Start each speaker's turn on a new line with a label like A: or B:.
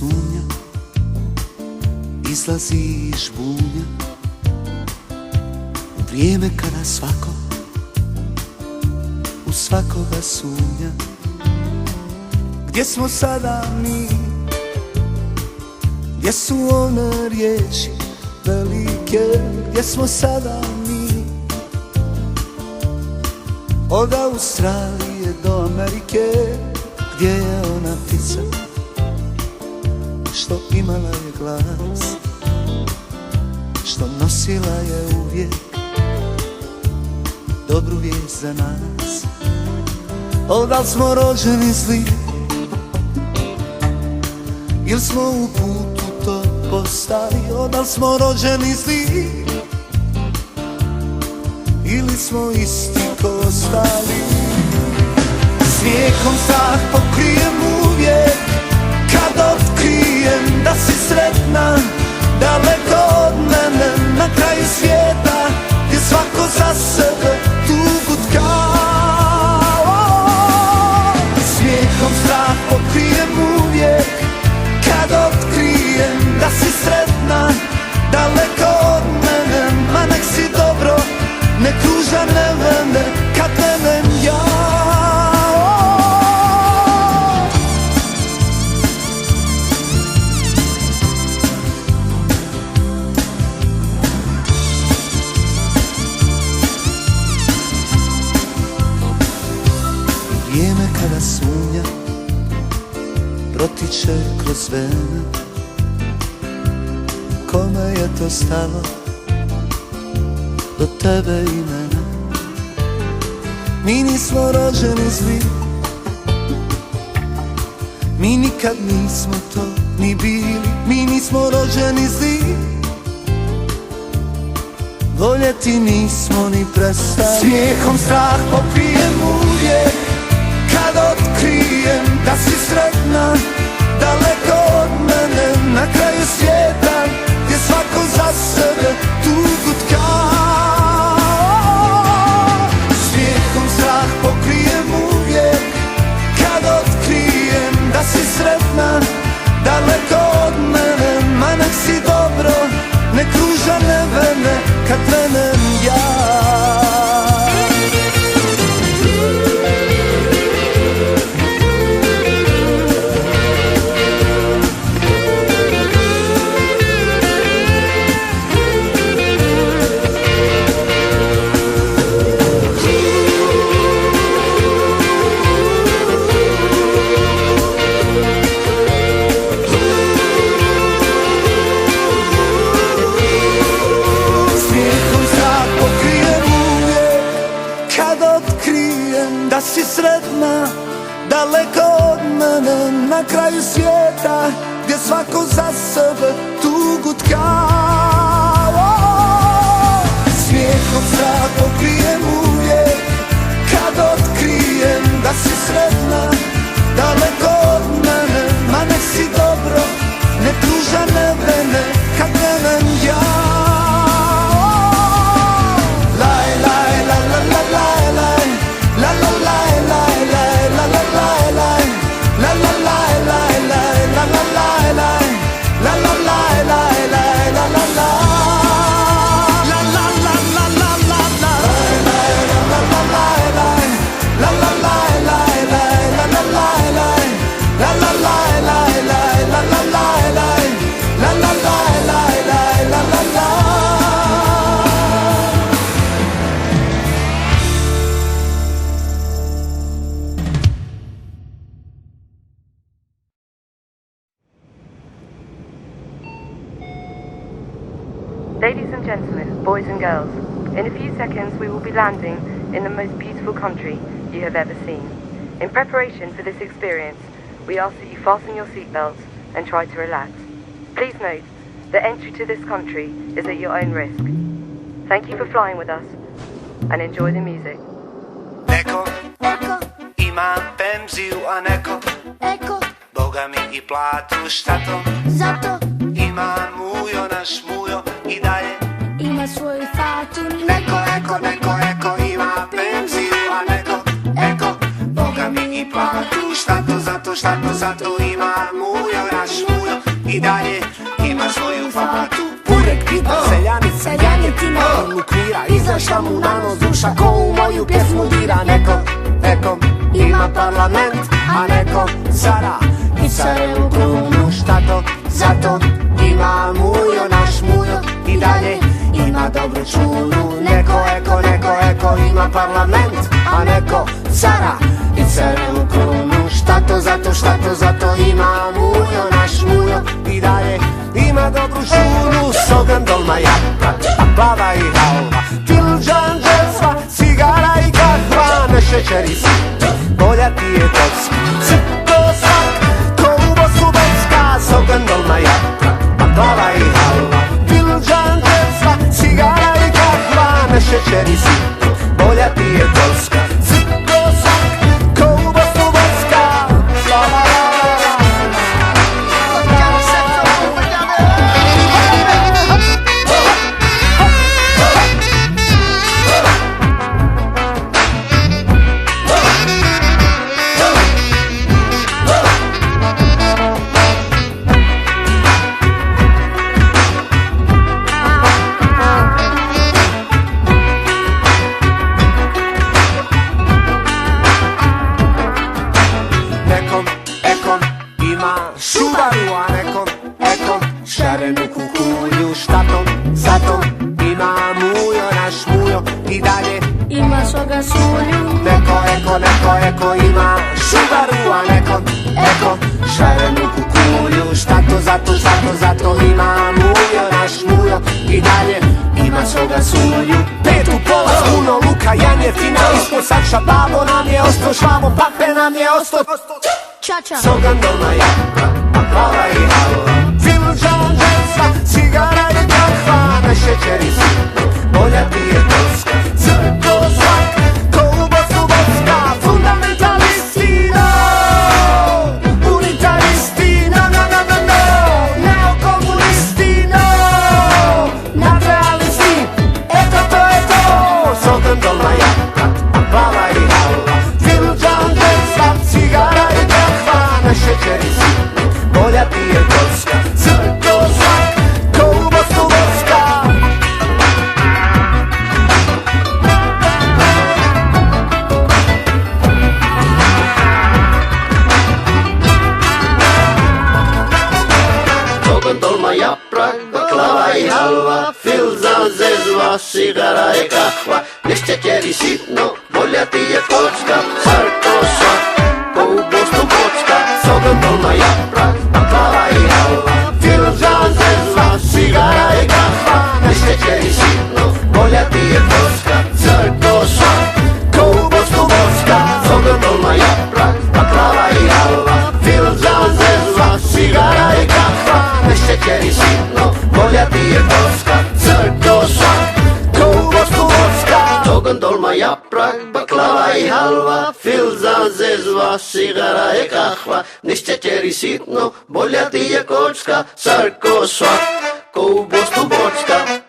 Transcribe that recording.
A: sumnja, izlazi iz bunja, u vrijeme kada svako u svakoga sumnja. Gdje smo sada mi? Gdje su one riječi velike? Gdje smo sada mi? Od Australije do Amerike, gdje je ona ptica što imala je glas, što nosila je uvijek dobru vijest za nas? Odal smo rođeni zli, ili smo u putu to postali? Odal smo rođeni zli, ili smo isti ko ostali? Smijehom strah pokrijem uvijek, kad otkrijem da si sretna, daleko od mene, na kraju svijeta, gdje svako za sebe tugu tka. Smijehom strah pokrijem uvijek, kad otkrijem da si sretna, daleko od mene, ma nek si dobro, ne kruža nevene kad krenem ja. Vrijeme kada sumnja protiče kroz vene, kome je to stalo do tebe i mene? Mi nismo rođeni zli, mi nikad nismo to ni bili. Mi nismo rođeni zli, voljeti nismo ni prestali. Smijehom strah popijem uvijek, kad otkrijem da si sretna, daleko od mene, na kraju svijeta, gdje svako za sebe tugu tka. Smijehom strah pokrijem uvijek, kad otkrijem da si sretna, daleko od mene, ma nek si dobro, ne kruža nevene kad krenem ja. Da si sretna, daleko od mene, na kraju svijeta, gdje svako za sebe tugu tka. Smijehom strah pokrijem uvijek, kad otkrijem da si sretna, daleko od mene, ma nek si dobro, ne pruža nevene kad krenem ja.
B: Ladies and gentlemen, boys and girls, in a few seconds we will be landing in the most beautiful country you have ever seen. In preparation for this experience, we ask that you fasten your seatbelts and try to relax. Please note that entry to this country is at your own risk. Thank you for flying with us and enjoy the music.
C: Neko ima penziju, a neko Boga mi i platu, šta to?
D: Zato
C: Ima mujo naš mujo i dalje
D: ima svoju fatu.
C: Neko ima penziju, a neko Boga mi i platu, šta to? Zato ima mujo naš mujo
A: izašla mu na nos duša, ko u moju pjesmu dira. Neko ima parlament, a neko cara i carevu krunu. Šta to? Zato ima mujo, naš mujo i dalje ima dobru čunu. Neko ima parlament, a neko cara i carevu krunu. Šta to? Zato ima mujo, naš mujo i dalje ima dobru čunu. Sogan, dolma, jaka, plava i halva, filđan, džezva, cigara i kahva. Ne šećer i sit, bolja ti je kocka, crko svak, ko u Bosnu Becka. Sogan, dolma, jaka, plava i halva, filđan, džezva, cigara i kahva. Ne šećer i sit, bolja ti je kocka, crko svak, ko u Bosnu Becka. Subaru, a nekom šarenu kukulju. Šta to? Zato ima mujo, naš mujo i dalje
D: ima svoga sulju.
A: Neko ima Subaru, a nekom šarenu kukulju. Šta to? Zato ima mujo, naš mujo i dalje ima svoga sulju. Pet u pola, puno luka, janjetina ispod sača, babo nam je osto, švamo, pakpe nam je osto.
D: Čača.
A: Sogan, dolma, jaka, plava i halva, filđan, džezva, cigara i kahva. Ne šećer i sit, bolja ti je kocka, crko svak, ko u Bosnu Becka. Fundamentalisti, no, unitaristi, no, neokomunisti, no, nadrealisti, eto to je to. Sogan, dolma, jaka, plava i halva, filđan, džezva, cigara i kahva. Ne šećer i sit, bolja ti je kocka, crko svak, ko u Bosnu Becka.
E: Sogan, dolma, japrak, baklava i halva, filzan, zezva, cigara i kahva. Ne šećer i sitno, bolja ti je kocka, crko svak, ko u Bosnu Becka. Sogan, dolma, japrak, baklava i halva, filzan, zezva, cigara i kahva. Ne šećer i sitno, bolja ti je kocka, crko svak, ko u Bosnu Becka. Sogan, dolma, japrak, baklava i halva, filzan, zezva, cigara i kahva. Ne šećer i sitno, bolja ti je kocka, crko svak, ko u Bosnu Becka. Sogan, dolma, japrak, baklava i halva, filzan, zezva, cigara i kahva. Ne šećer i sitno, bolja ti je kocka, crko svak, ko u Bosnu Becka.